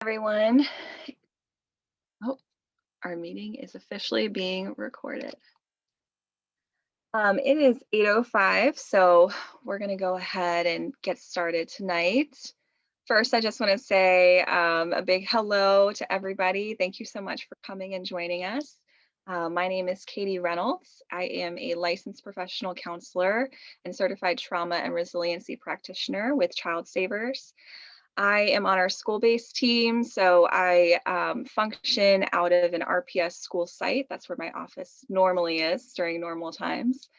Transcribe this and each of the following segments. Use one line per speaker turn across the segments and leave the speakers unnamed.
Everyone. Oh, our meeting is officially being recorded. It is 8:05, so we're going to go ahead and get started tonight. First, I just want to say a big hello to everybody. Thank you so much for coming and joining us. My name is Katy Reynolds. I am a licensed professional counselor and certified trauma and resiliency practitioner with ChildSavers. I am on our school-based team, so I function out of an RPS school site. That's where my office normally is during normal times.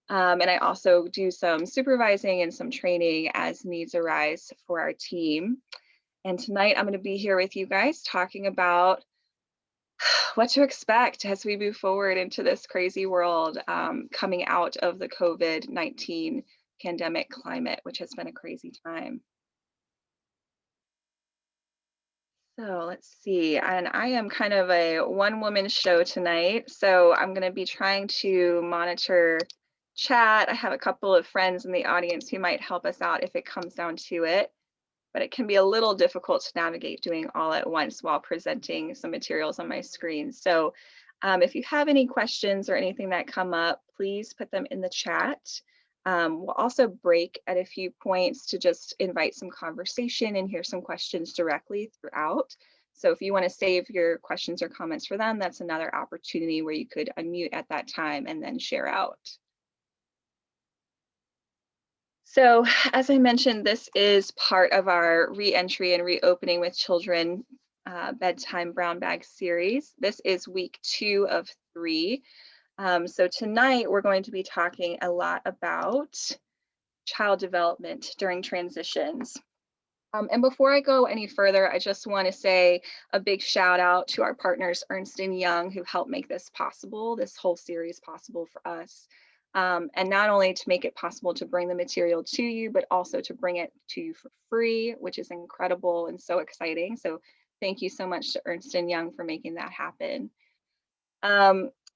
And I also do some supervising and some training as needs arise for our team. And tonight I'm going to be here with you guys talking about what to expect as we move forward into this crazy world coming out of the COVID-19 pandemic climate, which has been a crazy time. So let's see, and I am kind of a one-woman show tonight, so I'm going to be trying to monitor chat. I have a couple of friends in the audience who might help us out if it comes down to it, but it can be a little difficult to navigate doing all at once while presenting some materials on my screen. So if you have any questions or anything that come up, please put them in the chat. We'll also break at a few points to just invite some conversation and hear some questions directly throughout. So if you want to save your questions or comments for them, that's another opportunity where you could unmute at that time and then share out. So as I mentioned, this is part of our re-entry and reopening with children bedtime brown bag series. This is week 2 of 3. So tonight we're going to be talking a lot about child development during transitions. And before I go any further, I just want to say a big shout out to our partners, Ernst Young, who helped make this possible, this whole series possible for us. And not only to make it possible to bring the material to you, but also to bring it to you for free, which is incredible and so exciting. So thank you so much to Ernst Young for making that happen.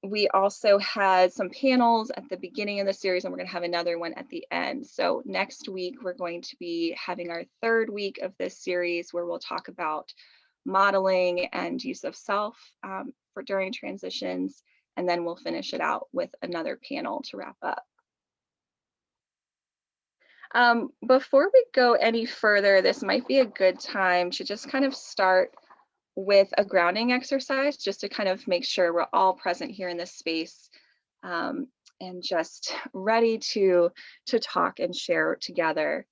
We also had some panels at the beginning of the series, and we're going to have another one at the end. So next week, we're going to be having our 3rd week of this series where we'll talk about modeling and use of self for during transitions. And then we'll finish it out with another panel to wrap up. Before we go any further, this might be a good time to just kind of start with a grounding exercise, just to kind of make sure we're all present here in this space and just ready to talk and share together.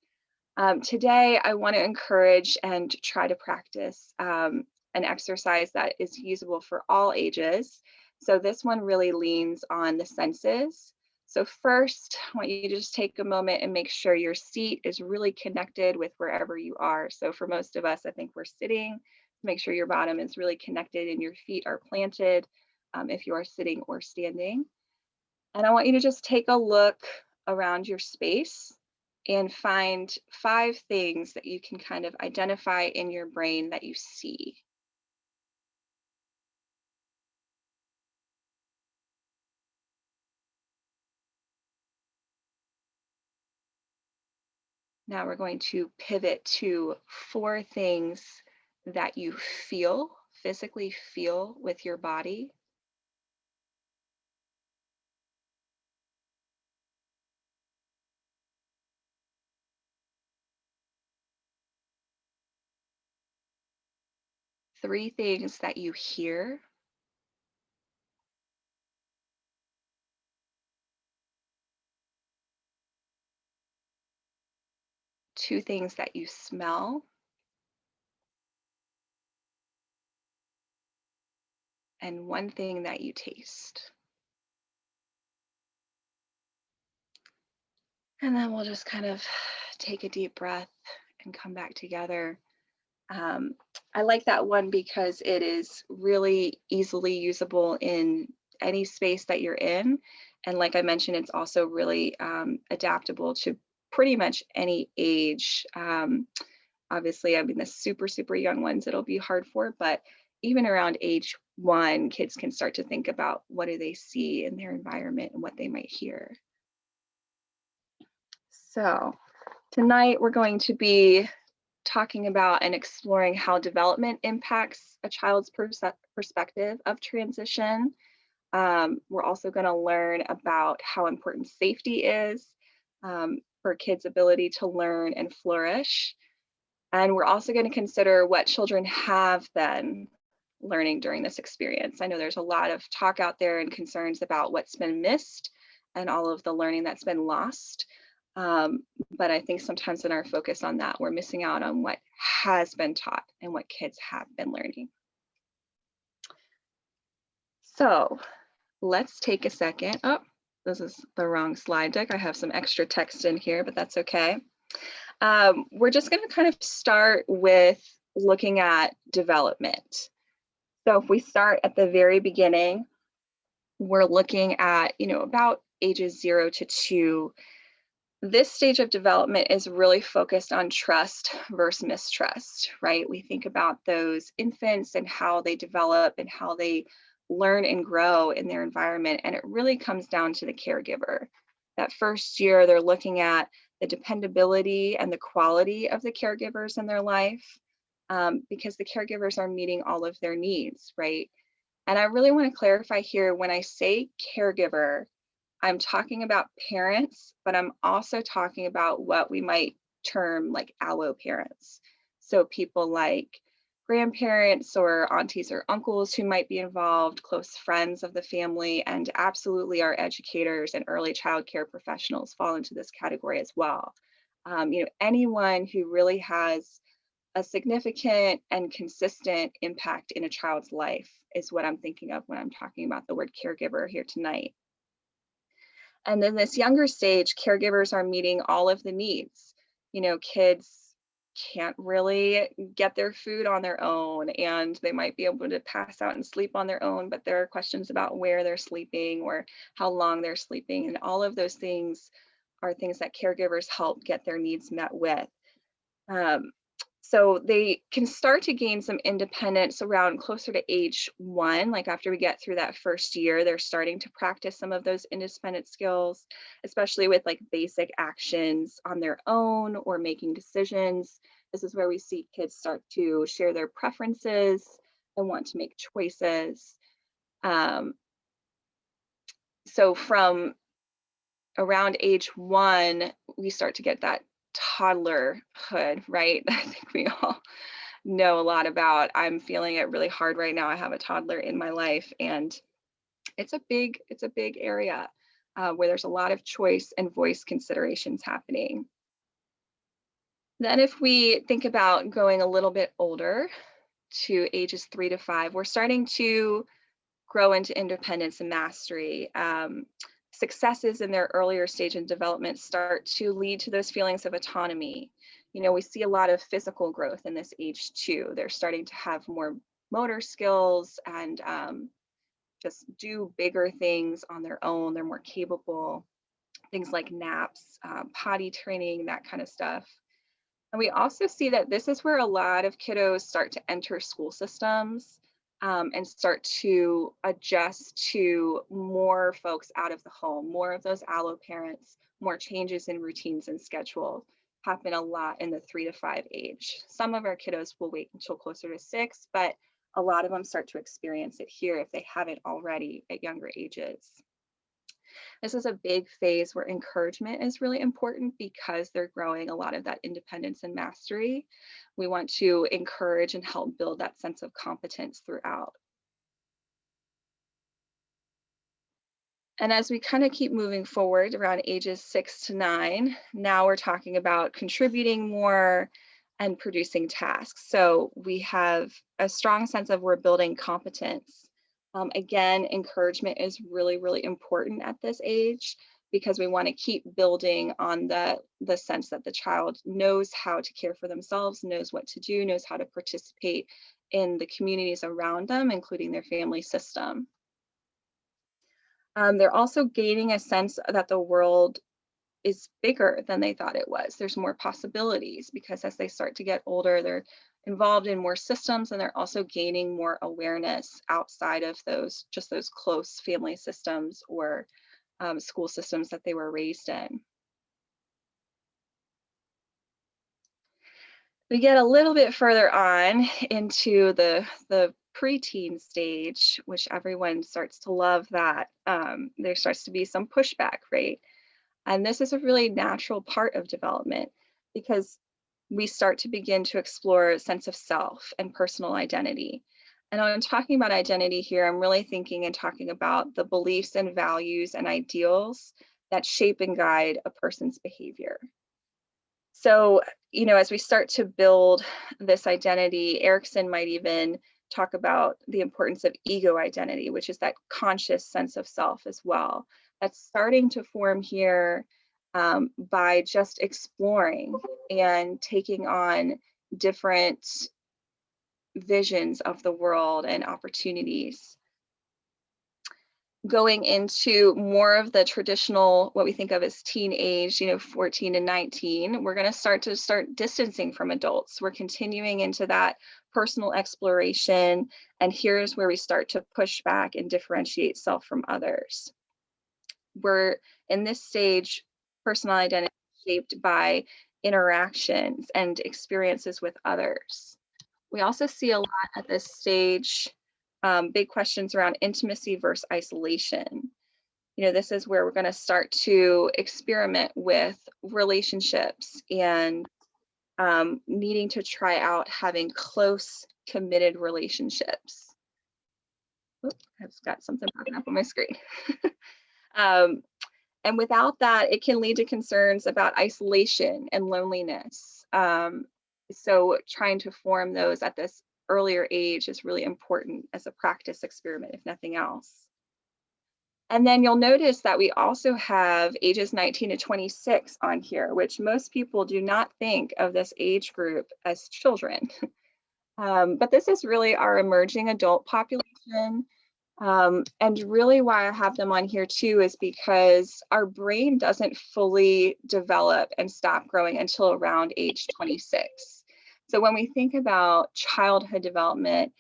Today, I want to encourage and try to practice an exercise that is usable for all ages. So this one really leans on the senses. So first, I want you to just take a moment and make sure your seat is really connected with wherever you are. So for most of us, I think we're sitting. Make sure your bottom is really connected and your feet are planted if you are sitting or standing. And I want you to just take a look around your space and find 5 things that you can kind of identify in your brain that you see. Now we're going to pivot to 4 things that you feel, physically feel with your body. Three things that you hear. Two things that you smell. And one thing that you taste. And then we'll just kind of take a deep breath and come back together. I like that one because it is really easily usable in any space that you're in. And like I mentioned, it's also really adaptable to pretty much any age. Obviously, I mean, the super, super young ones, it'll be hard for, but even around age 1, kids can start to think about what do they see in their environment and what they might hear. So tonight we're going to be talking about and exploring how development impacts a child's perspective of transition. We're also going to learn about how important safety is for kids' ability to learn and flourish. And we're also going to consider what children have been learning during this experience. I know there's a lot of talk out there and concerns about what's been missed and all of the learning that's been lost. But I think sometimes in our focus on that, we're missing out on what has been taught and what kids have been learning. So let's take a second. Oh, this is the wrong slide deck. I have some extra text in here, but that's okay. We're just going to kind of start with looking at development. So if we start at the very beginning, we're looking at, about ages 0 to 2. This stage of development is really focused on trust versus mistrust, right? We think about those infants and how they develop and how they learn and grow in their environment. And it really comes down to the caregiver. That first year, they're looking at the dependability and the quality of the caregivers in their life, because the caregivers are meeting all of their needs, right? And I really want to clarify here, when I say caregiver, I'm talking about parents, but I'm also talking about what we might term like allo parents. So people like grandparents or aunties or uncles who might be involved, close friends of the family, and absolutely our educators and early child care professionals fall into this category as well. Anyone who really has a significant and consistent impact in a child's life is what I'm thinking of when I'm talking about the word caregiver here tonight. And in this younger stage, caregivers are meeting all of the needs. Kids can't really get their food on their own, and they might be able to pass out and sleep on their own, but there are questions about where they're sleeping or how long they're sleeping. And all of those things are things that caregivers help get their needs met with. So they can start to gain some independence around closer to age 1. Like after we get through that first year, they're starting to practice some of those independent skills, especially with like basic actions on their own or making decisions. This is where we see kids start to share their preferences and want to make choices. So from around age 1, we start to get that toddlerhood, right? I think we all know a lot about. I'm feeling it really hard right now. I have a toddler in my life, and it's a big area where there's a lot of choice and voice considerations happening. Then if we think about going a little bit older to ages 3 to 5, we're starting to grow into independence and mastery. Successes in their earlier stage in development start to lead to those feelings of autonomy. We see a lot of physical growth in this age too. They're starting to have more motor skills and just do bigger things on their own. They're more capable. Things like naps, potty training, that kind of stuff. And we also see that this is where a lot of kiddos start to enter school systems and start to adjust to more folks out of the home, more of those allo parents, more changes in routines and schedule happen a lot in the 3 to 5 age. Some of our kiddos will wait until closer to 6, but a lot of them start to experience it here if they haven't already at younger ages. This is a big phase where encouragement is really important because they're growing a lot of that independence and mastery. We want to encourage and help build that sense of competence throughout. And as we kind of keep moving forward around ages 6 to 9, now we're talking about contributing more and producing tasks. So we have a strong sense of we're building competence. Again, encouragement is really, really important at this age because we want to keep building on the sense that the child knows how to care for themselves, knows what to do, knows how to participate in the communities around them, including their family system. They're also gaining a sense that the world is bigger than they thought it was. There's more possibilities because as they start to get older, they're involved in more systems and they're also gaining more awareness outside of those close family systems or school systems that they were raised in. We get a little bit further on into the preteen stage, which everyone starts to love that. There starts to be some pushback, right? And this is a really natural part of development because we start to begin to explore a sense of self and personal identity. And when I'm talking about identity here, I'm really thinking and talking about the beliefs and values and ideals that shape and guide a person's behavior. So, as we start to build this identity, Erickson might even talk about the importance of ego identity, which is that conscious sense of self as well. That's starting to form here by just exploring and taking on different visions of the world and opportunities. Going into more of the traditional, what we think of as teen age, 14 and 19, we're going to start distancing from adults. We're continuing into that personal exploration, and here's where we start to push back and differentiate self from others. We're in this stage, personal identity is shaped by interactions and experiences with others. We also see a lot at this stage, big questions around intimacy versus isolation. This is where we're going to start to experiment with relationships and needing to try out having close, committed relationships. Oops, I've got something popping up on my screen. um, and without that, it can lead to concerns about isolation and loneliness. So trying to form those at this earlier age is really important as a practice experiment, if nothing else. And then you'll notice that we also have ages 19 to 26 on here, which most people do not think of this age group as children. But this is really our emerging adult population. And really why I have them on here too is because our brain doesn't fully develop and stop growing until around age 26. So when we think about childhood development,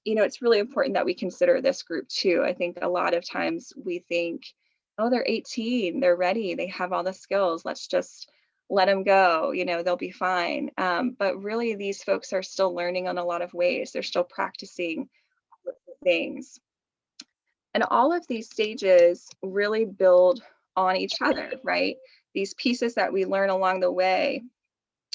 it's really important that we consider this group too. I think a lot of times we think, oh, they're 18, they're ready, they have all the skills, let's just let them go, they'll be fine. But really, these folks are still learning in a lot of ways. They're still practicing things. And all of these stages really build on each other, right? These pieces that we learn along the way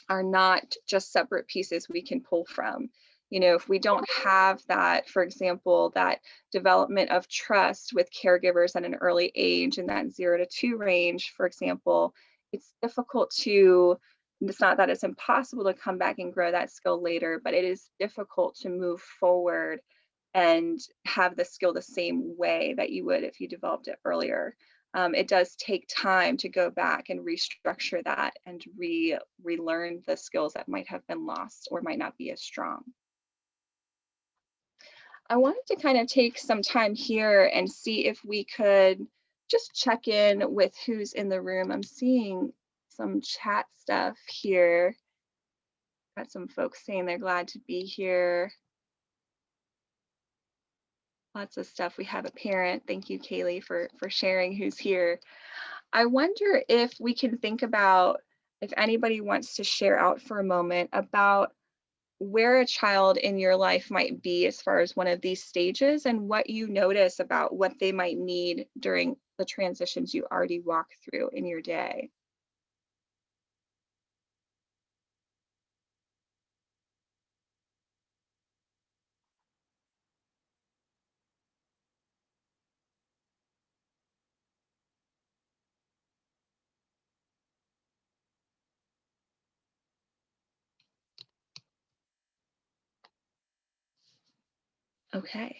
are not just separate pieces we can pull from. If we don't have that, for example, that development of trust with caregivers at an early age in that 0 to 2 range, for example, it's difficult to, it's not that it's impossible to come back and grow that skill later, but it is difficult to move forward and have the skill the same way that you would if you developed it earlier. It does take time to go back and restructure that and relearn the skills that might have been lost or might not be as strong. I wanted to kind of take some time here and see if we could just check in with who's in the room. I'm seeing some chat stuff here. Got some folks saying they're glad to be here. Lots of stuff. We have a parent. Thank you, Kaylee, for sharing who's here. I wonder if we can think about if anybody wants to share out for a moment about where a child in your life might be as far as one of these stages and what you notice about what they might need during the transitions you already walk through in your day. Okay.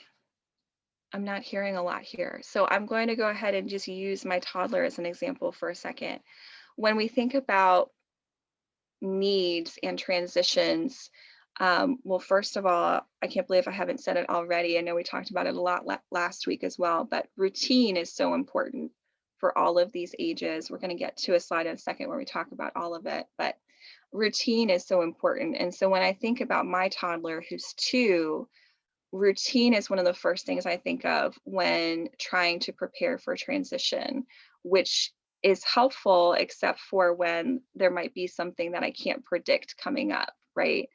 I'm not hearing a lot here. So I'm going to go ahead and just use my toddler as an example for a second. When we think about needs and transitions, well, first of all, I can't believe I haven't said it already. I know we talked about it a lot last week as well, but routine is so important for all of these ages. We're going to get to a slide in a second where we talk about all of it, but routine is so important. And so when I think about my toddler who's 2, routine is one of the first things I think of when trying to prepare for transition, which is helpful, except for when there might be something that I can't predict coming up, right?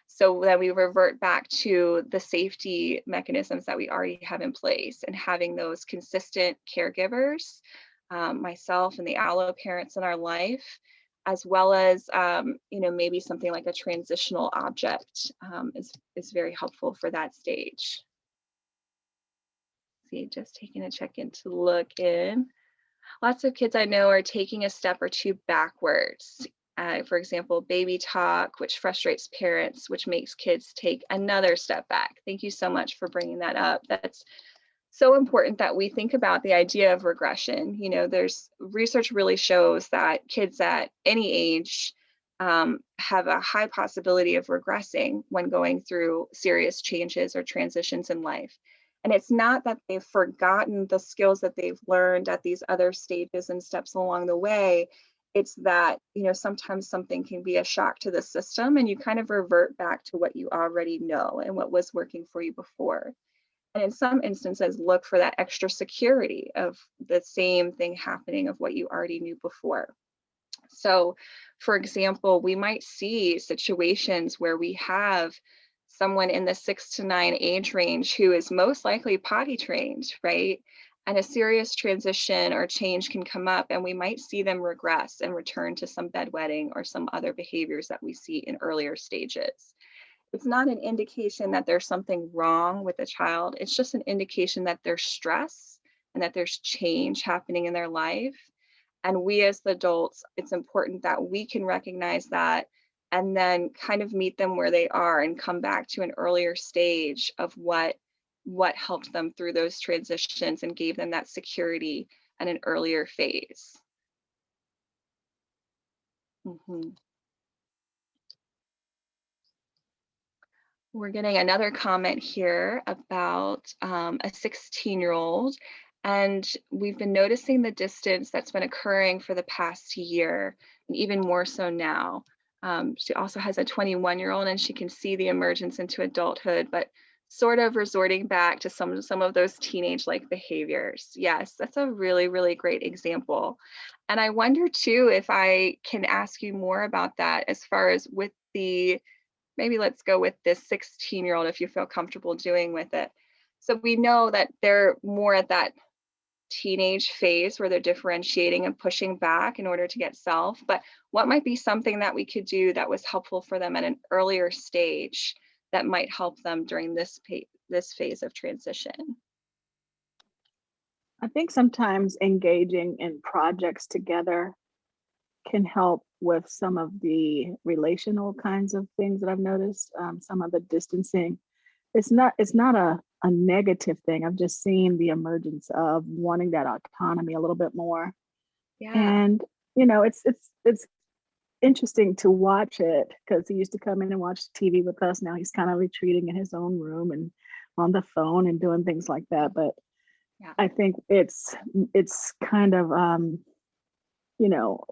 So then we revert back to the safety mechanisms that we already have in place and having those consistent caregivers, myself and the allo parents in our life, as well as maybe something like a transitional object is very helpful for that stage. See, just taking a check in to look in. Lots of kids I know are taking a step or two backwards. For example, baby talk, which frustrates parents, which makes kids take another step back. Thank you so much for bringing that up. That's so important that we think about the idea of regression. There's research really shows that kids at any age have a high possibility of regressing when going through serious changes or transitions in life. And it's not that they've forgotten the skills that they've learned at these other stages and steps along the way. It's that, sometimes something can be a shock to the system and you kind of revert back to what you already know and what was working for you before. And in some instances, look for that extra security of the same thing happening of what you already knew before. So, for example, we might see situations where we have someone in the 6 to 9 age range who is most likely potty trained, right? And a serious transition or change can come up, and we might see them regress and return to some bedwetting or some other behaviors that we see in earlier stages. It's not an indication that there's something wrong with the child. It's just an indication that there's stress and that there's change happening in their life. And we as the adults, it's important that we can recognize that and then kind of meet them where they are and come back to an earlier stage of what helped them through those transitions and gave them that security at an earlier phase. Mhm. We're getting another comment here about a 16-year-old, and we've been noticing the distance that's been occurring for the past year, and even more so now. She also has a 21-year-old, and she can see the emergence into adulthood, but sort of resorting back to some of those teenage-like behaviors. Yes, that's a really, really great example. And I wonder too if I can ask you more about that as far as with maybe let's go with this 16-year-old if you feel comfortable doing with it. So we know that they're more at that teenage phase where they're differentiating and pushing back in order to get self, but what might be something that we could do that was helpful for them at an earlier stage that might help them during this phase of transition?
I think sometimes engaging in projects together can help with some of the relational kinds of things that I've noticed. Some of the distancing. It's not a negative thing. I've just seen the emergence of wanting that autonomy a little bit more.
Yeah.
And it's interesting to watch it because he used to come in and watch TV with us. Now he's kind of retreating in his own room and on the phone and doing things like that. But
Yeah.
I think it's kind of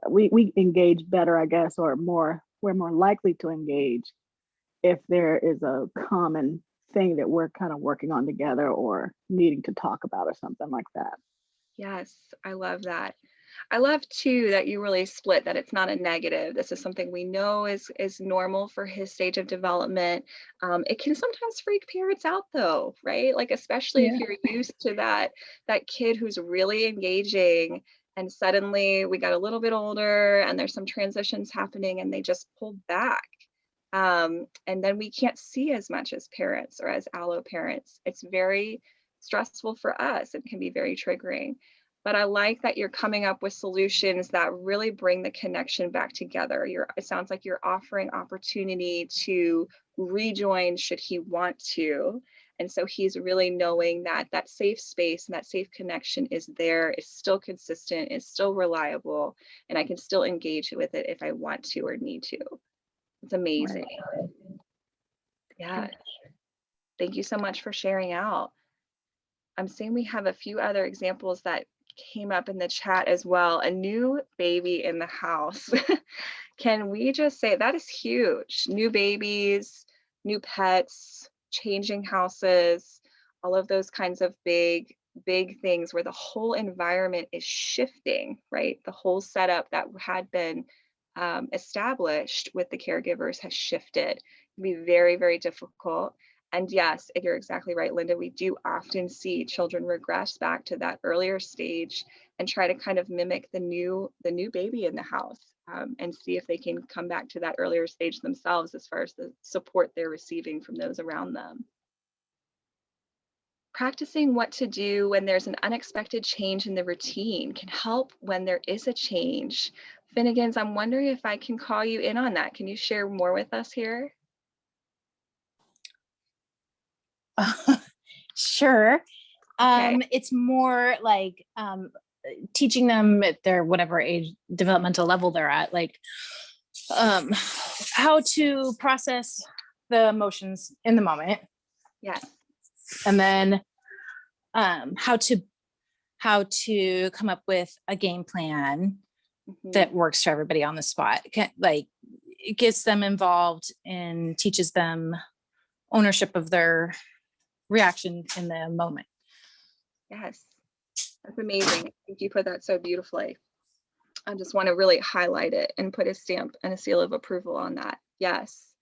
we engage better, I guess, or we're more likely to engage if there is a common thing that we're kind of working on together or needing to talk about or something like that.
Yes, I love that. I love too that you really split that it's not a negative. This is something we know is normal for his stage of development. It can sometimes freak parents out though, right? Like especially if
Yeah.
you're used to that kid who's really engaging and suddenly we got a little bit older and there's some transitions happening and they just pull back. And then we can't see as much as parents or as allo parents. It's very stressful for us. It can be very triggering. But I like that you're coming up with solutions that really bring the connection back together. It sounds like you're offering opportunity to rejoin should he want to. And so he's really knowing that that safe space and that safe connection is there, is still consistent, is still reliable, and I can still engage with it if I want to or need to. It's amazing.
Right.
Yeah. Thank you so much for sharing out. I'm seeing we have a few other examples that came up in the chat as well. A new baby in the house. Can we just say that is huge? New babies, new pets, changing houses, all of those kinds of big big things where the whole environment is shifting, right? The whole setup that had been established with the caregivers has shifted. It can be very, very difficult. And yes, you're exactly right, Linda. We do often see children regress back to that earlier stage and try to kind of mimic the new baby in the house, and see if they can come back to that earlier stage themselves as far as the support they're receiving from those around them. Practicing what to do when there's an unexpected change in the routine can help when there is a change. Finnegans, I'm wondering if I can call you in on that. Can you share more with us here?
Sure.
Okay.
It's more like teaching them at their whatever age developmental level they're at, like how to process the emotions in the moment,
Yes.
and then how to come up with a game plan
Mhm.
that works for everybody on the spot. Like it gets them involved and teaches them ownership of their reaction in the moment.
Yes. That's amazing. I think you put that so beautifully. I just want to really highlight it and put a stamp and a seal of approval on that. Yes.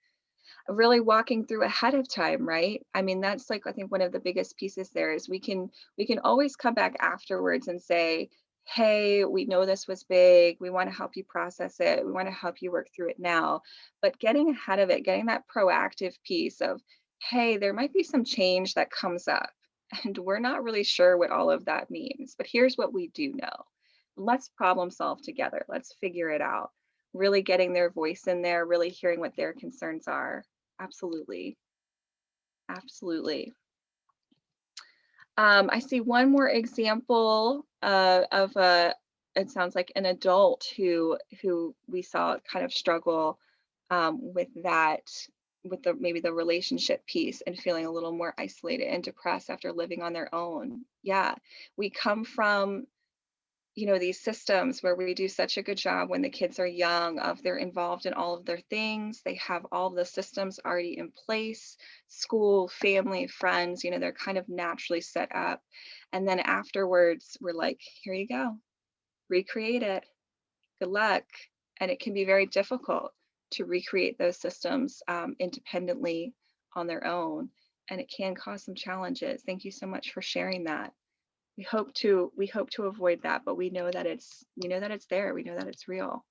Really walking through ahead of time, right? I mean, that's like, I think one of the biggest pieces there is we can always come back afterwards and say, hey, we know this was big, we want to help you process it, we want to help you work through it now. But getting ahead of it, getting that proactive piece of, hey, there might be some change that comes up and we're not really sure what all of that means, but here's what we do know. Let's problem solve together, let's figure it out. Really getting their voice in there, really hearing what their concerns are. Absolutely. Absolutely. I see one more example of it sounds like an adult who we saw kind of struggle with that, with the maybe the relationship piece and feeling a little more isolated and depressed after living on their own. Yeah, we come from, these systems where we do such a good job when the kids are young of they're involved in all of their things. They have all the systems already in place, school, family, friends, they're kind of naturally set up. And then afterwards, we're like, here you go, recreate it. Good luck. And it can be very difficult to recreate those systems independently on their own. And it can cause some challenges. Thank you so much for sharing that. We hope to avoid that, but we know that it's there. We know that it's real.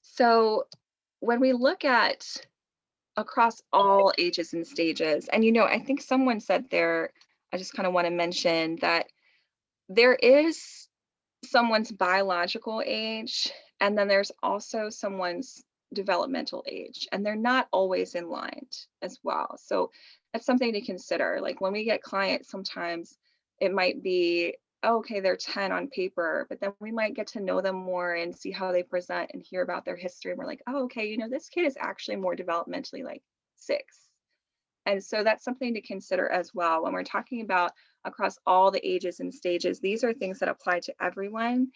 So when we look at across all ages and stages, and I think someone said there, I just kind of want to mention that there is someone's biological age, and then there's also someone's developmental age, and they're not always in line as well. So that's something to consider. Like when we get clients, sometimes it might be, oh, okay, they're 10 on paper, but then we might get to know them more and see how they present and hear about their history. And we're like, oh, okay, this kid is actually more developmentally like 6. And so that's something to consider as well when we're talking about across all the ages and stages. These are things that apply to everyone.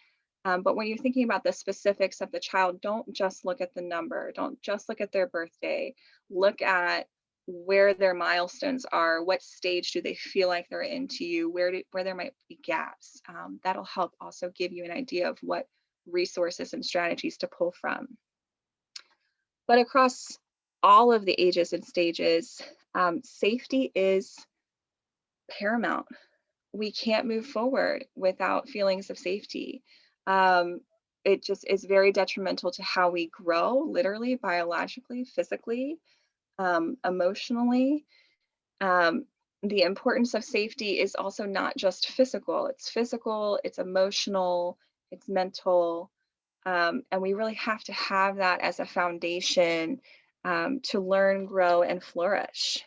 But when you're thinking about the specifics of the child, don't just look at the number. Don't just look at their birthday. Look at where their milestones are. What stage do they feel like they're into you? Where there might be gaps. That'll help also give you an idea of what resources and strategies to pull from. But across all of the ages and stages, safety is paramount. We can't move forward without feelings of safety. It just is very detrimental to how we grow, literally, biologically, physically, emotionally. Um, the importance of safety is also not just physical, it's emotional, it's mental. And we really have to have that as a foundation to learn, grow, and flourish.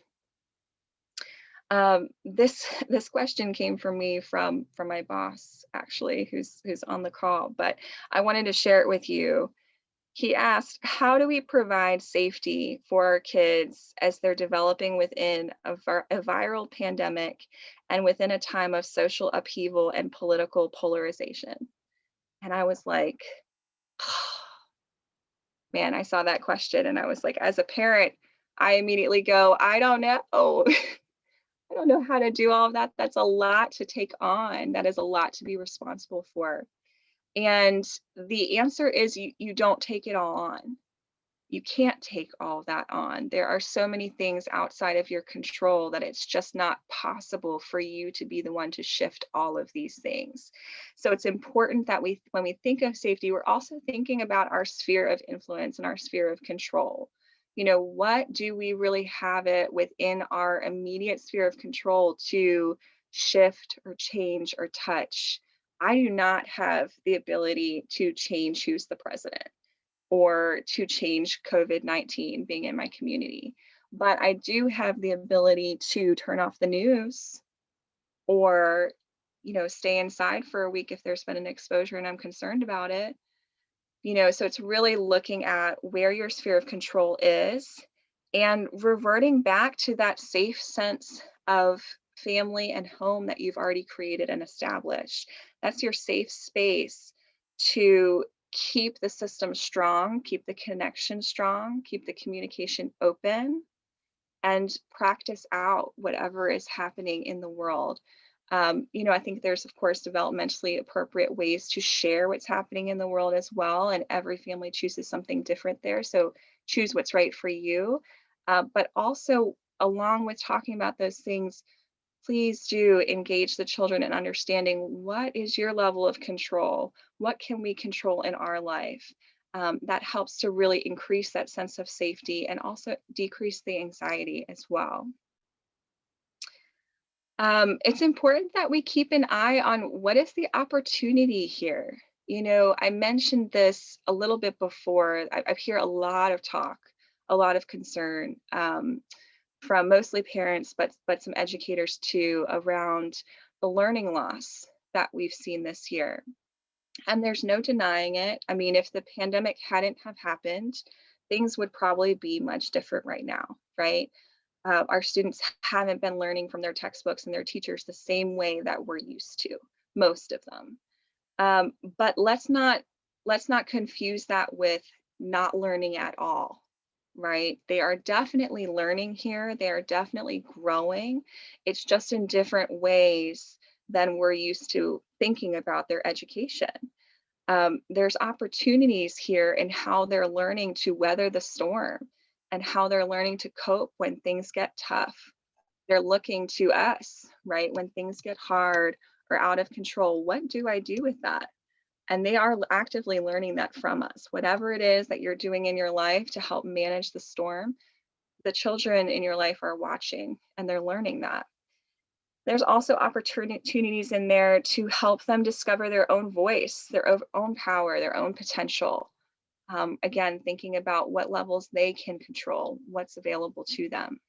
This question came from me from my boss, actually, who's on the call, but I wanted to share it with you. He asked, how do we provide safety for our kids as they're developing within a viral pandemic and within a time of social upheaval and political polarization? And I was like, man, I saw that question and I was like, as a parent, I immediately go, I don't know. I don't know how to do all of that. That's a lot to take on. That is a lot to be responsible for. And the answer is you don't take it all on. You can't take all that on. There are so many things outside of your control that it's just not possible for you to be the one to shift all of these things. So it's important that when we think of safety, we're also thinking about our sphere of influence and our sphere of control. What do we really have it within our immediate sphere of control to shift or change or touch? I do not have the ability to change who's the president or to change COVID-19 being in my community. But I do have the ability to turn off the news or, stay inside for a week if there's been an exposure and I'm concerned about it. So it's really looking at where your sphere of control is and reverting back to that safe sense of family and home that you've already created and established. That's your safe space to keep the system strong, keep the connection strong, keep the communication open, and practice out whatever is happening in the world. I think there's, of course, developmentally appropriate ways to share what's happening in the world as well. And every family chooses something different there. So choose what's right for you. But also, along with talking about those things, please do engage the children in understanding what is your level of control? What can we control in our life? That helps to really increase that sense of safety and also decrease the anxiety as well. It's important that we keep an eye on what is the opportunity here. I mentioned this a little bit before. I hear a lot of talk, a lot of concern from mostly parents, but some educators too, around the learning loss that we've seen this year. And there's no denying it. I mean, if the pandemic hadn't have happened, things would probably be much different right now, right? Our students haven't been learning from their textbooks and their teachers the same way that we're used to, most of them. But let's not confuse that with not learning at all, right? They are definitely learning here. They are definitely growing. It's just in different ways than we're used to thinking about their education. There's opportunities here in how they're learning to weather the storm and how they're learning to cope when things get tough. They're looking to us, right? When things get hard or out of control, what do I do with that? And they are actively learning that from us. Whatever it is that you're doing in your life to help manage the storm, the children in your life are watching and they're learning that. There's also opportunities in there to help them discover their own voice, their own power, their own potential. Again, thinking about what levels they can control, what's available to them.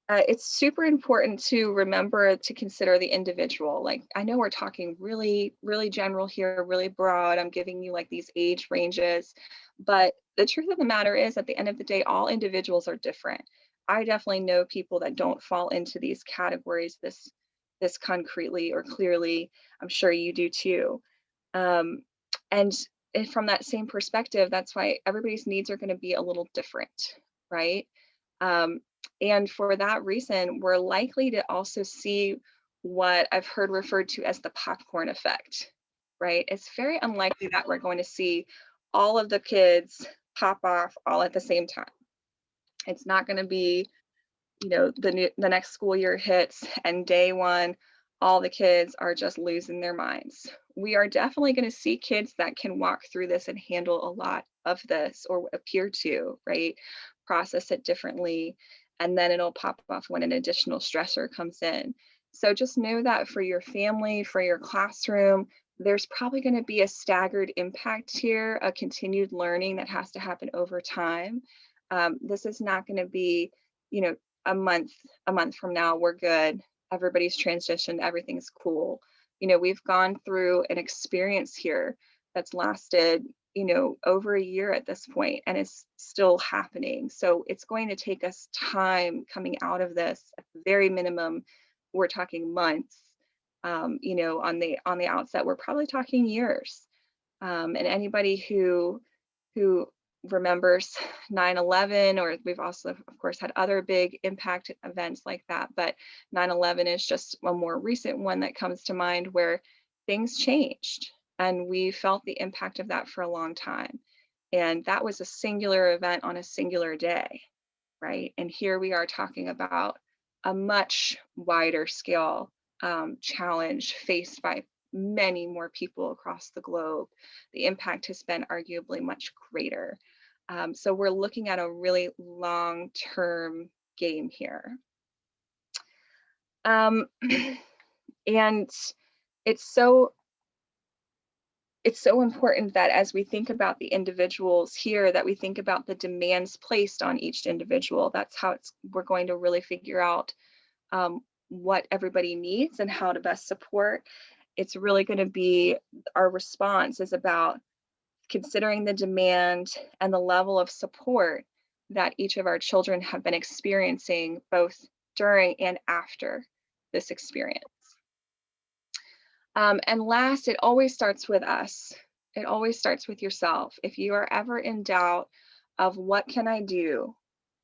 It's super important to remember to consider the individual. Like, I know we're talking really, really general here, really broad. I'm giving you like these age ranges, but the truth of the matter is, at the end of the day, all individuals are different. I definitely know people that don't fall into these categories this concretely or clearly. I'm sure you do too. And from that same perspective, that's why everybody's needs are going to be a little different, right? And for that reason, we're likely to also see what I've heard referred to as the popcorn effect, right? It's very unlikely that we're going to see all of the kids pop off all at the same time. It's not going to be, the next school year hits and day one, all the kids are just losing their minds. We are definitely going to see kids that can walk through this and handle a lot of this, or appear to, right? Process it differently, and then it'll pop off when an additional stressor comes in. So just know that for your family, for your classroom, there's probably going to be a staggered impact here, a continued learning that has to happen over time. This is not going to be, a month from now, we're good. Everybody's transitioned, everything's cool. We've gone through an experience here that's lasted, over a year at this point, and it's still happening. So it's going to take us time coming out of this. At the very minimum, we're talking months. On the outset, we're probably talking years. And anybody who remembers 9/11, or we've also, of course, had other big impact events like that, but 9/11 is just a more recent one that comes to mind where things changed and we felt the impact of that for a long time. And that was a singular event on a singular day, right? And here we are talking about a much wider scale challenge faced by many more people across the globe. The impact has been arguably much greater. So we're looking at a really long-term game here. And it's so important that as we think about the individuals here, that we think about the demands placed on each individual. That's how we're going to really figure out what everybody needs and how to best support. It's really going to be, our response is about considering the demand and the level of support that each of our children have been experiencing both during and after this experience. And last, it always starts with us. It always starts with yourself. If you are ever in doubt of what can I do?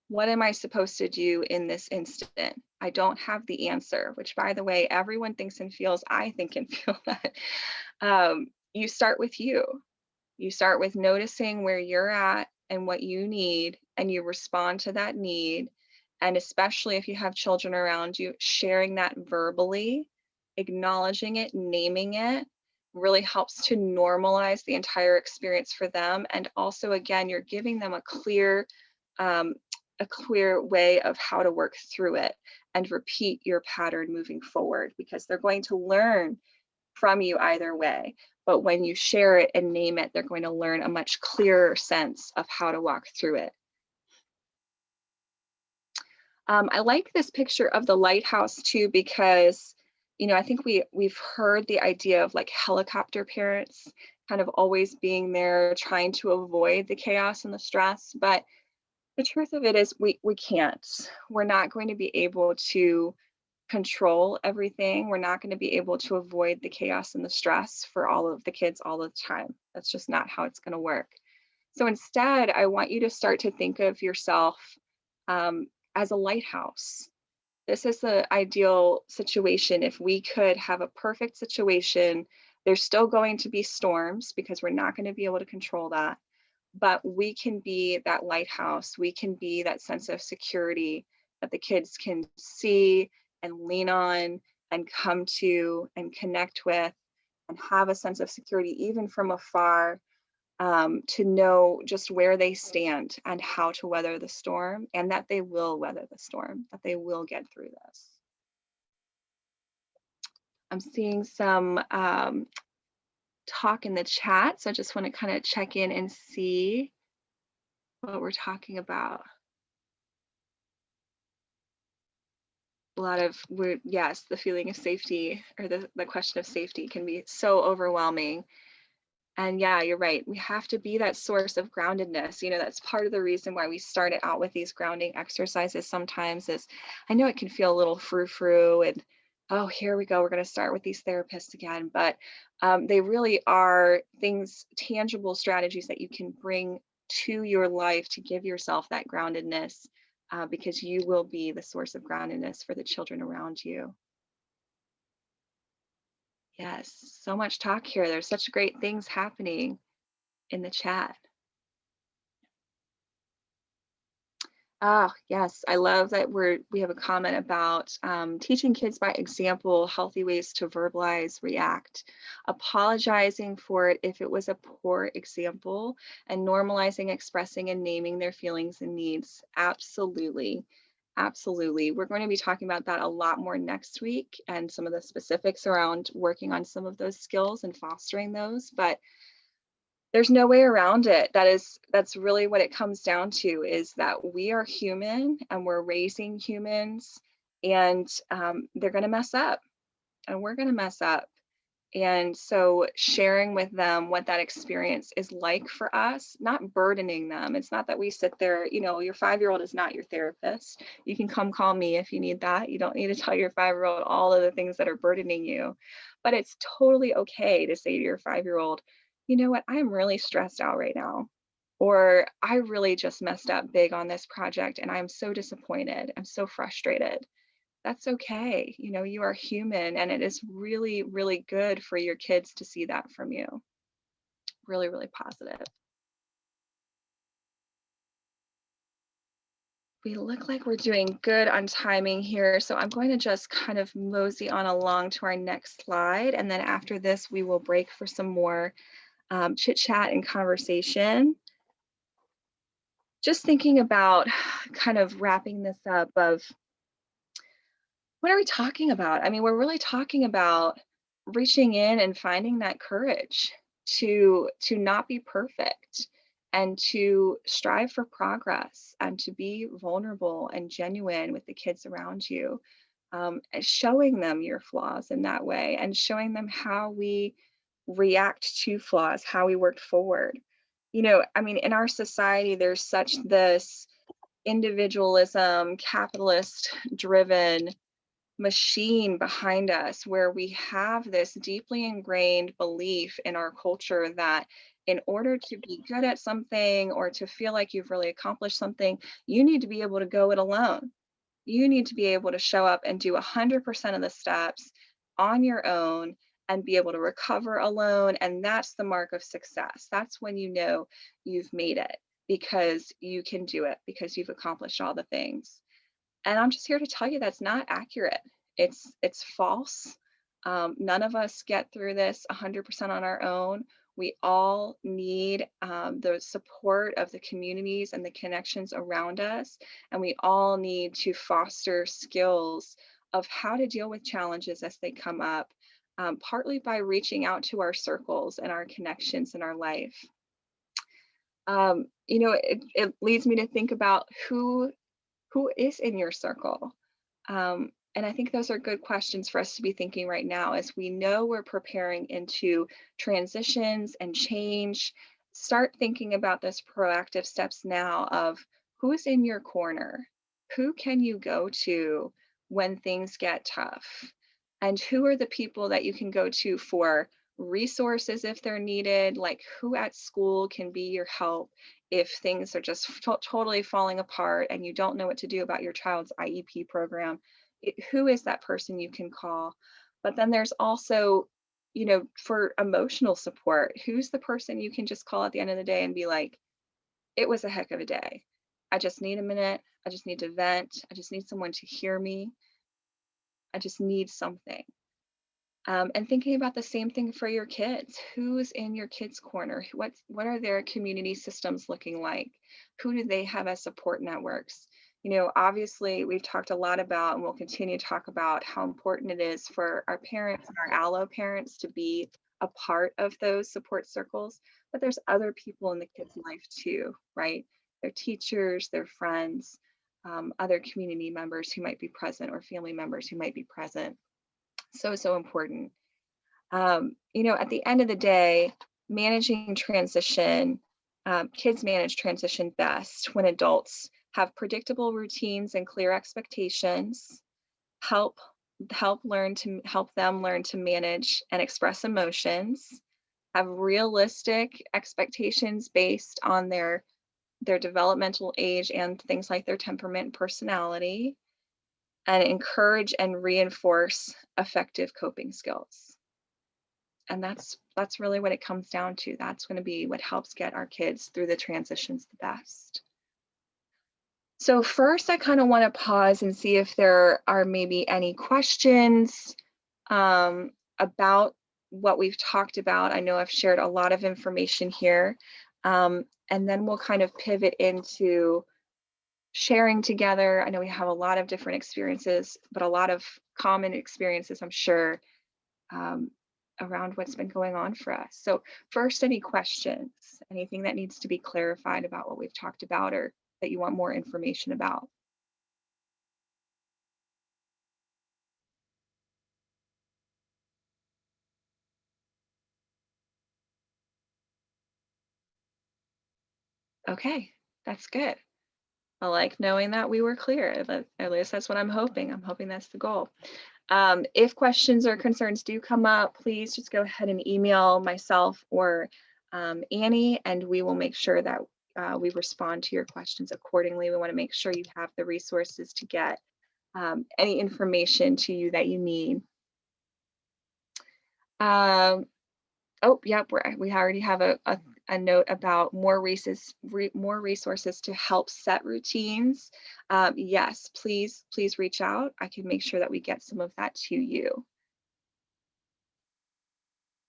What am I supposed to do in this instant? I don't have the answer, which, by the way, everyone thinks and feels, I think and feel that. You start with you. You start with noticing where you're at and what you need, and you respond to that need. And especially if you have children around you, sharing that verbally, acknowledging it, naming it, really helps to normalize the entire experience for them. And also, again, you're giving them a clear way of how to work through it and repeat your pattern moving forward, because they're going to learn from you either way. But when you share it and name it, they're going to learn a much clearer sense of how to walk through it. I like this picture of the lighthouse too, because, you know, I think we've heard the idea of like helicopter parents kind of always being there trying to avoid the chaos and the stress. But the truth of it is we can't. We're not going to be able to control everything. We're not going to be able to avoid the chaos and the stress for all of the kids all the time. That's just not how it's going to work. So instead, I want you to start to think of yourself as a lighthouse. This is the ideal situation. If we could have a perfect situation, there's still going to be storms because we're not going to be able to control that. But we can be that lighthouse. We can be that sense of security that the kids can see and lean on and come to and connect with and have a sense of security even from afar, to know just where they stand and how to weather the storm, and that they will weather the storm, that they will get through this. I'm seeing some talk in the chat, so I just want to kind of check in and see what we're talking about. A lot of yes, the feeling of safety, or the question of safety, can be so overwhelming. And yeah, you're right. We have to be that source of groundedness. You know, that's part of the reason why we started out with these grounding exercises sometimes. Is I know it can feel a little frou-frou and, oh, here we go, we're going to start with these therapists again. But they really are things, tangible strategies that you can bring to your life to give yourself that groundedness, because you will be the source of groundedness for the children around you. Yes, so much talk here. There's such great things happening in the chat. Ah, yes, I love that we have a comment about teaching kids by example, healthy ways to verbalize, react, apologizing for it if it was a poor example, and normalizing, expressing, and naming their feelings and needs. Absolutely. Absolutely. We're going to be talking about that a lot more next week, and some of the specifics around working on some of those skills and fostering those. But there's no way around it. That's really what it comes down to, is that we are human and we're raising humans, and they're going to mess up and we're going to mess up. And so sharing with them what that experience is like for us, not burdening them. It's not that we sit there, you know, your 5-year-old is not your therapist. You can come call me if you need that. You don't need to tell your 5-year-old all of the things that are burdening you. But it's totally okay to say to your 5-year-old, you know what, I'm really stressed out right now. Or I really just messed up big on this project and I'm so disappointed. I'm so frustrated. That's okay. You know, you are human, and it is really, really good for your kids to see that from you. Really, really positive. We look like we're doing good on timing here, so I'm going to just kind of mosey on along to our next slide, and then after this, we will break for some more chit chat and conversation. Just thinking about kind of wrapping this up of what are we talking about? I mean, we're really talking about reaching in and finding that courage to not be perfect and to strive for progress and to be vulnerable and genuine with the kids around you, and showing them your flaws in that way and showing them how we react to flaws, how we work forward. You know, I mean, in our society, there's such this individualism, capitalist driven machine behind us where we have this deeply ingrained belief in our culture that in order to be good at something or to feel like you've really accomplished something, you need to be able to go it alone. You need to be able to show up and do 100% of the steps on your own and be able to recover alone. And that's the mark of success. That's when you know you've made it because you can do it, because you've accomplished all the things. And I'm just here to tell you that's not accurate. It's false. None of us get through this 100% on our own. We all need the support of the communities and the connections around us. And we all need to foster skills of how to deal with challenges as they come up, partly by reaching out to our circles and our connections in our life. You know, it leads me to think about who is in your circle. And I think those are good questions for us to be thinking right now as we know we're preparing into transitions and change. Start thinking about those proactive steps now of who's in your corner, who can you go to when things get tough, and who are the people that you can go to for resources if they're needed, like who at school can be your help if things are just totally falling apart and you don't know what to do about your child's IEP program. Who is that person you can call? But then there's also, you know, for emotional support, who's the person you can just call at the end of the day and be like, it was a heck of a day. I just need a minute. I just need to vent. I just need someone to hear me. I just need something. And thinking about the same thing for your kids. Who's in your kids' corner? What are their community systems looking like? Who do they have as support networks? You know, obviously, we've talked a lot about, and we'll continue to talk about how important it is for our parents and our allo parents to be a part of those support circles. But there's other people in the kids' life too, right? Their teachers, their friends, other community members who might be present, or family members who might be present. So important. You know, at the end of the day, managing transition, kids manage transition best when adults have predictable routines and clear expectations, help them learn to manage and express emotions, have realistic expectations based on their developmental age and things like their temperament and personality, and encourage and reinforce effective coping skills. And that's really what it comes down to. That's going to be what helps get our kids through the transitions the best. So first, I kind of want to pause and see if there are maybe any questions about what we've talked about. I know I've shared a lot of information here, and then we'll kind of pivot into sharing together. I know we have a lot of different experiences, but a lot of common experiences, I'm sure, around what's been going on for us. So first, any questions, anything that needs to be clarified about what we've talked about or that you want more information about? Okay, that's good. I like knowing that we were clear. At least that's what I'm hoping. I'm hoping that's the goal. If questions or concerns do come up, please just go ahead and email myself or Annie, and we will make sure that we respond to your questions accordingly. We want to make sure you have the resources to get any information to you that you need. Oh, yep, we already have a note about more resources to help set routines. Yes, please reach out. I can make sure that we get some of that to you.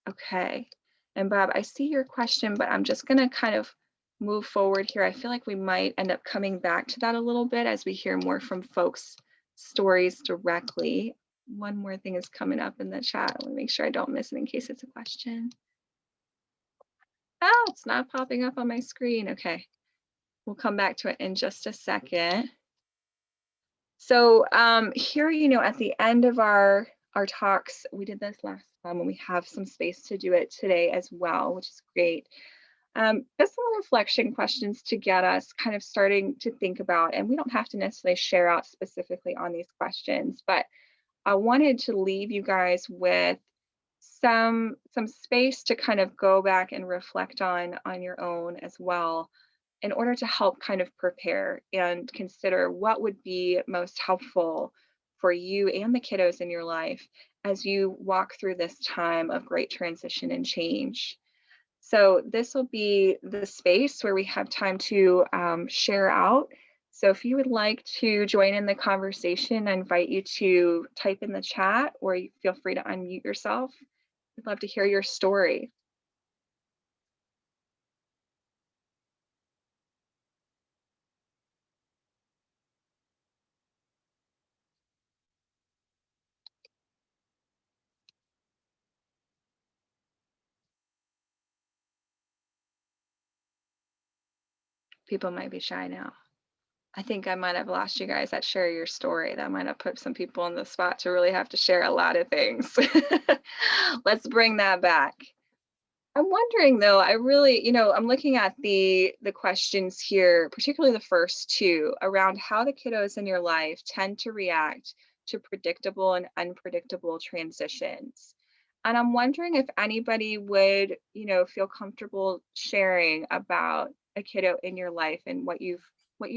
Okay, and Bob, I see your question, but I'm just gonna kind of move forward here. I feel like we might end up coming back to that a little bit as we hear more from folks' stories directly. One more thing is coming up in the chat. I want to make sure I don't miss it in case it's a question. Oh, it's not popping up on my screen. Okay, we'll come back to it in just a second. So here, at the end of our talks, we did this last time, and we have some space to do it today as well, which is great. Just some reflection questions to get us kind of starting to think about, and we don't have to necessarily share out specifically on these questions, but I wanted to leave you guys with some space to kind of go back and reflect on your own as well, in order to help kind of prepare and consider what would be most helpful for you and the kiddos in your life as you walk through this time of great transition and change. So this will be the space where we have time to share out. So if you would like to join in the conversation, I invite you to type in the chat, or you feel free to unmute yourself. I'd love to hear your story. People might be shy now. I think I might have lost you guys at share your story. That might have put some people on the spot to really have to share a lot of things. Let's bring that back. I'm wondering though, I really, I'm looking at the questions here, particularly the first two, around how the kiddos in your life tend to react to predictable and unpredictable transitions. And I'm wondering if anybody would, feel comfortable sharing about a kiddo in your life and what you've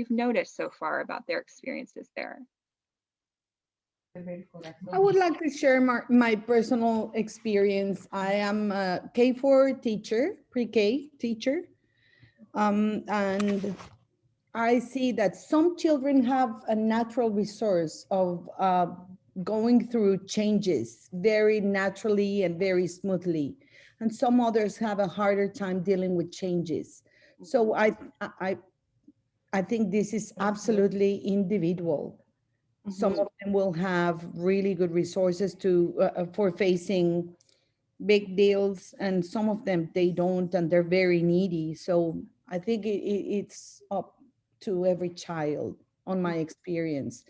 noticed so far about their experiences there.
I would like to share my personal experience. I am a K4 teacher, pre-K teacher. And I see that some children have a natural resource of going through changes very naturally and very smoothly. And some others have a harder time dealing with changes. So I think this is absolutely individual. Some of them will have really good resources for facing big deals, and some of them they don't, and they're very needy. So I think it's up to every child, on my experience.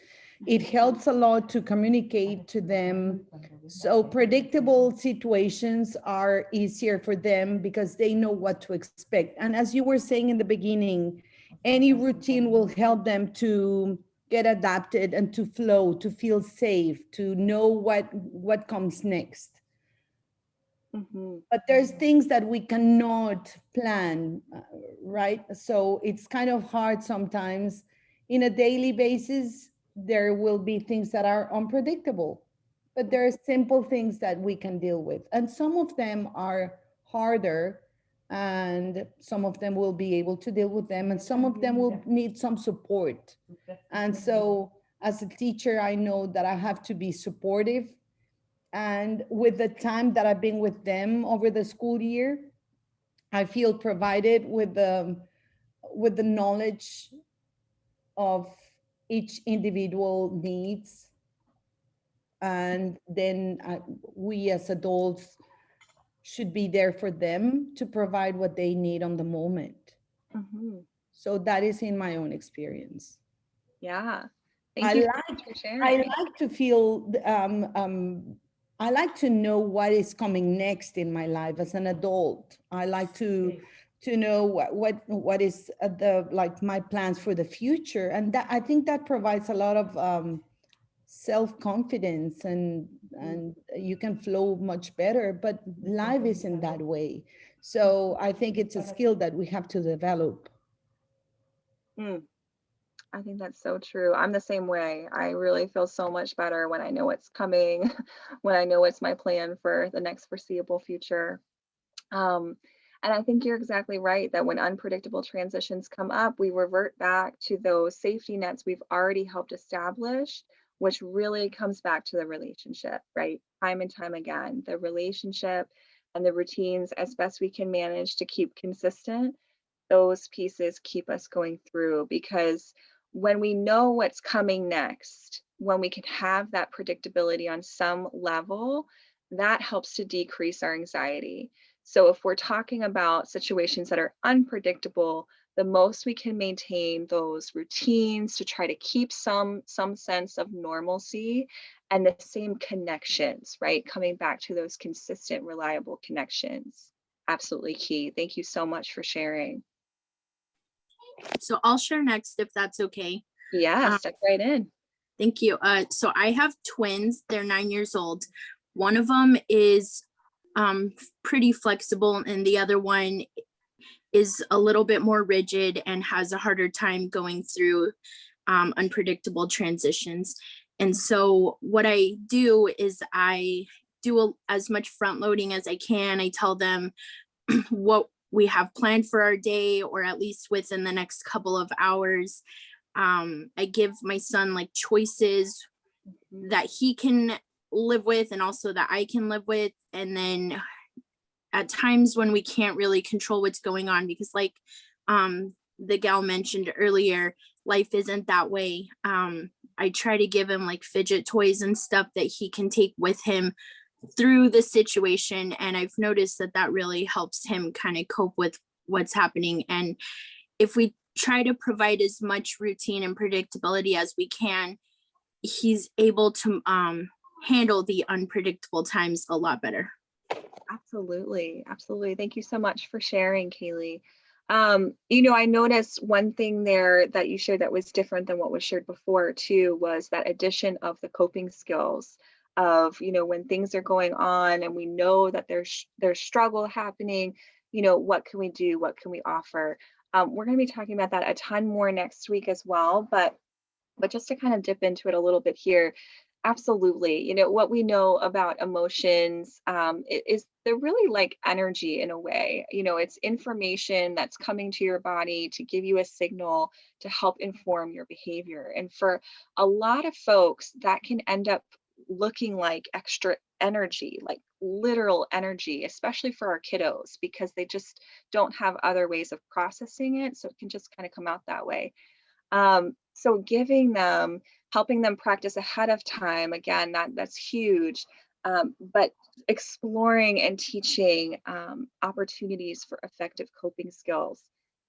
It helps a lot to communicate to them. So predictable situations are easier for them because they know what to expect. And as you were saying in the beginning, any routine will help them to get adapted and to flow, to feel safe, to know what comes next. But there's things that we cannot plan, right? So it's kind of hard sometimes. In a daily basis, there will be things that are unpredictable, but there are simple things that we can deal with. And some of them are harder, and some of them will be able to deal with them, and some of them will need some support. And so as a teacher, I know that I have to be supportive. And with the time that I've been with them over the school year, I feel provided with the knowledge of each individual needs. And then we as adults should be there for them to provide what they need on the moment. So that is in my own experience.
Yeah. Thank you for sharing.
I like to feel, I like to know what is coming next in my life as an adult. I like to know what is my plans for the future. And that, I think that provides a lot of self-confidence, and you can flow much better, but life isn't that way. So I think it's a skill that we have to develop.
Mm, I think that's so true. I'm the same way. I really feel so much better when I know what's coming, when I know what's my plan for the next foreseeable future. Um, and I think you're exactly right that when unpredictable transitions come up, we revert back to those safety nets we've already helped establish, which really comes back to the relationship, right? Time and time again, the relationship and the routines as best we can manage to keep consistent, those pieces keep us going through, because when we know what's coming next, when we can have that predictability on some level, that helps to decrease our anxiety. So if we're talking about situations that are unpredictable, the most we can maintain those routines to try to keep some sense of normalcy and the same connections, right? Coming back to those consistent, reliable connections. Absolutely key. Thank you so much for sharing.
So I'll share next if that's okay.
Yeah, step right in.
Thank you. So I have twins. They're 9 years old. One of them is pretty flexible, and the other one is a little bit more rigid and has a harder time going through unpredictable transitions. And so what I do is I do as much front loading as I can. I tell them what we have planned for our day, or at least within the next couple of hours. I give my son like choices that he can live with and also that I can live with. And then at times when we can't really control what's going on, because like the gal mentioned earlier, life isn't that way. I try to give him like fidget toys and stuff that he can take with him through the situation. And I've noticed that that really helps him kind of cope with what's happening. And if we try to provide as much routine and predictability as we can, he's able to handle the unpredictable times a lot better.
Absolutely. Absolutely. Thank you so much for sharing, Kaylee. I noticed one thing there that you shared that was different than what was shared before too, was that addition of the coping skills of, when things are going on and we know that there's struggle happening, what can we do? What can we offer? We're going to be talking about that a ton more next week as well, but just to kind of dip into it a little bit here. Absolutely. What we know about emotions is they're really like energy in a way. It's information that's coming to your body to give you a signal to help inform your behavior. And for a lot of folks, that can end up looking like extra energy, like literal energy, especially for our kiddos, because they just don't have other ways of processing it. So it can just kind of come out that way. So giving them, helping them practice ahead of time, again, that's huge. But exploring and teaching opportunities for effective coping skills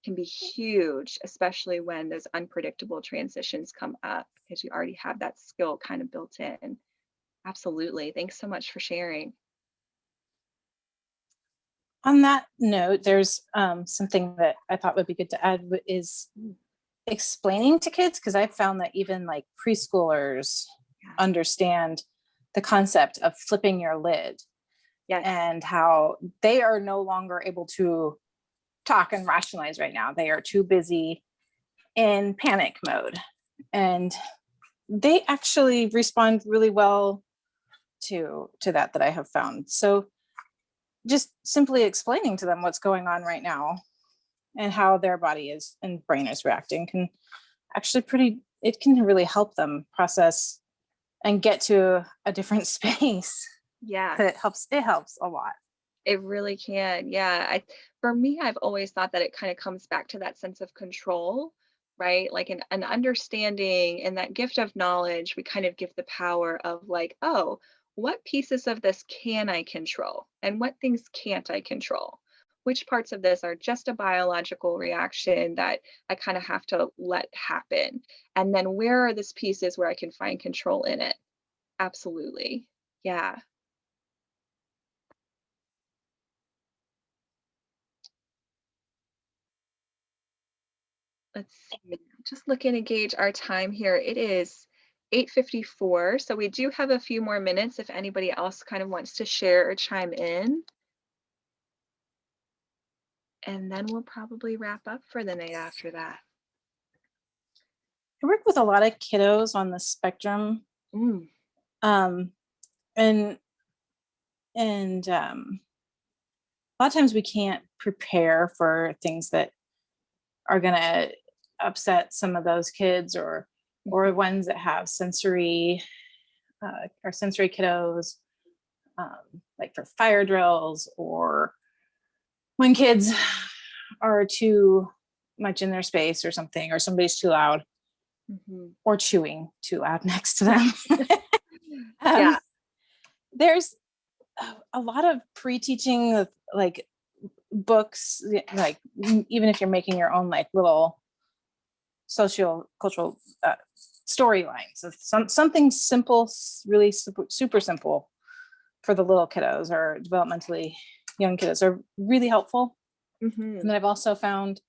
can be huge, especially when those unpredictable transitions come up, because you already have that skill kind of built in. Absolutely. Thanks so much for sharing.
On that note, there's something that I thought would be good to add is explaining to kids, because I've found that even like preschoolers understand the concept of flipping your lid. Yes. And how they are no longer able to talk and rationalize right now. They are too busy in panic mode. And they actually respond really well to that I have found. So just simply explaining to them what's going on right now and how their body is and brain is reacting can actually it can really help them process and get to a different space.
Yeah.
It helps a lot.
It really can. Yeah. For me, I've always thought that it kind of comes back to that sense of control, right? Like an understanding and that gift of knowledge, we kind of give the power of like, oh, what pieces of this can I control and what things can't I control? Which parts of this are just a biological reaction that I kind of have to let happen? And then where are these pieces where I can find control in it? Absolutely. Yeah. Let's see, just looking to gauge our time here. It is 8:54, so we do have a few more minutes if anybody else kind of wants to share or chime in. And then we'll probably wrap up for the night after that.
a lot of kiddos on the spectrum.
Mm.
And a lot of times we can't prepare for things that are going to upset some of those kids, or ones that have sensory or sensory kiddos, like for fire drills, or when kids are too much in their space or something, or somebody's too loud, or chewing too loud next to them.
Yeah.
There's a lot of pre-teaching of like books, like even if you're making your own like little socio-cultural storylines of something simple, really super simple for the little kiddos or developmentally young kiddos are really helpful. And then I've also found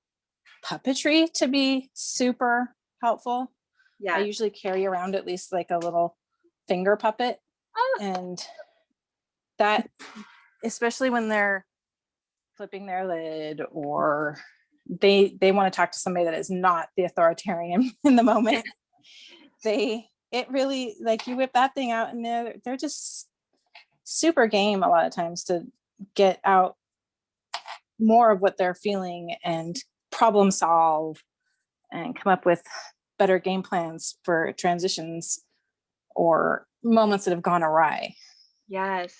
puppetry to be super helpful.
Yeah.
I usually carry around at least like a little finger puppet, and that, especially when they're flipping their lid, or they want to talk to somebody that is not the authoritarian in the moment, it really, like, you whip that thing out and they're just super game a lot of times to get out more of what they're feeling and problem solve and come up with better game plans for transitions or moments that have gone awry.
Yes.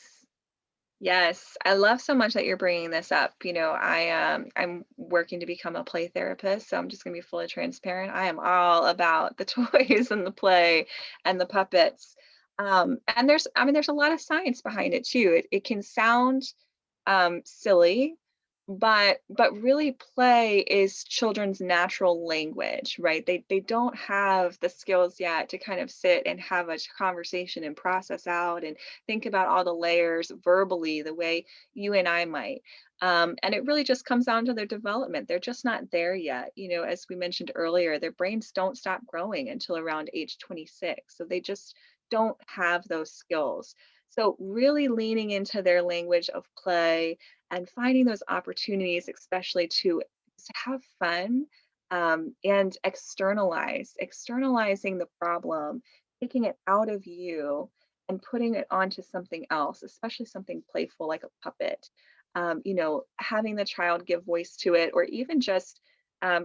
Yes. I love so much that you're bringing this up. You know, I'm working to become a play therapist, so I'm just going to be fully transparent. I am all about the toys and the play and the puppets. And there's a lot of science behind it too. It can sound silly, but really play is children's natural language, right? They don't have the skills yet to kind of sit and have a conversation and process out and think about all the layers verbally the way you and I might. And it really just comes down to their development. They're just not there yet. You know, as we mentioned earlier, their brains don't stop growing until around age 26. So they just don't have those skills. So really leaning into their language of play and finding those opportunities, especially to have fun, and externalizing the problem, taking it out of you and putting it onto something else, especially something playful like a puppet. You know, having the child give voice to it, or even just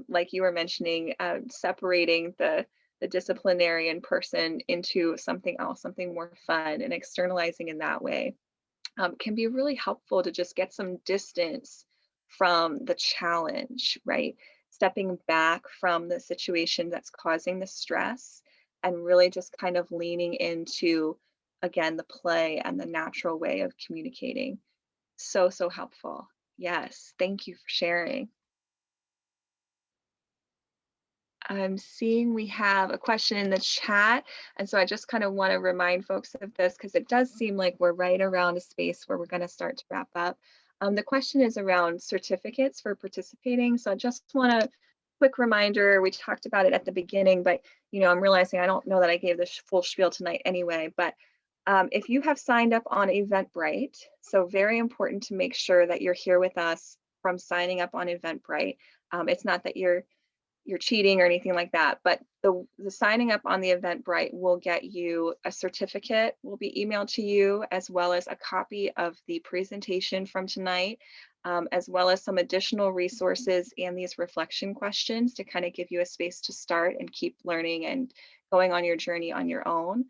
like you were mentioning, separating the disciplinarian person into something else, something more fun, and externalizing in that way. Can be really helpful to just get some distance from the challenge, right? Stepping back from the situation that's causing the stress and really just kind of leaning into, again, the play and the natural way of communicating. So, so helpful. Yes. Thank you for sharing. I'm seeing we have a question in the chat. And so I just kind of want to remind folks of this because it does seem like we're right around a space where we're going to start to wrap up. The question is around certificates for participating. So I just want a quick reminder. We talked about it at the beginning, but you know, I'm realizing I don't know that I gave the full spiel tonight anyway, but if you have signed up on Eventbrite, so very important to make sure that you're here with us from signing up on Eventbrite. It's not that you're cheating or anything like that, but the signing up on the Eventbrite will get you a certificate, will be emailed to you, as well as a copy of the presentation from tonight, as well as some additional resources and these reflection questions to kind of give you a space to start and keep learning and going on your journey on your own.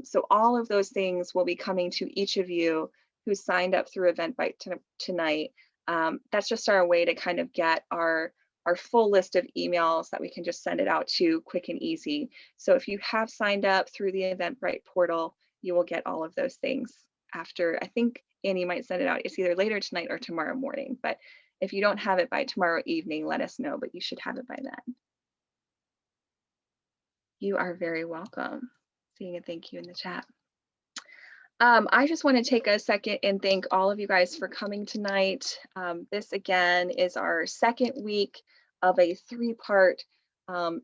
So all of those things will be coming to each of you who signed up through Eventbrite tonight. That's just our way to kind of get our full list of emails that we can just send it out to quick and easy. So if you have signed up through the Eventbrite portal, you will get all of those things after. I think Annie might send it out. It's either later tonight or tomorrow morning. But if you don't have it by tomorrow evening, let us know, but you should have it by then. You are very welcome. Seeing a thank you in the chat. I just want to take a second and thank all of you guys for coming tonight. This again is our second week of a 3-part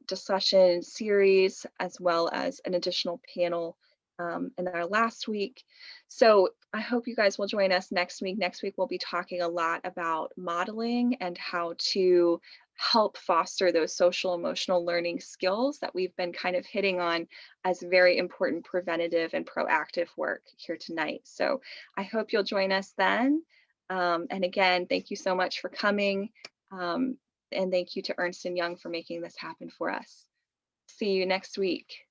discussion series, as well as an additional panel in our last week. So I hope you guys will join us next week. Next week, we'll be talking a lot about modeling and how to help foster those social emotional learning skills that we've been kind of hitting on as very important preventative and proactive work here tonight. So I hope you'll join us then. And again, thank you so much for coming. And thank you to Ernst & Young for making this happen for us. See you next week.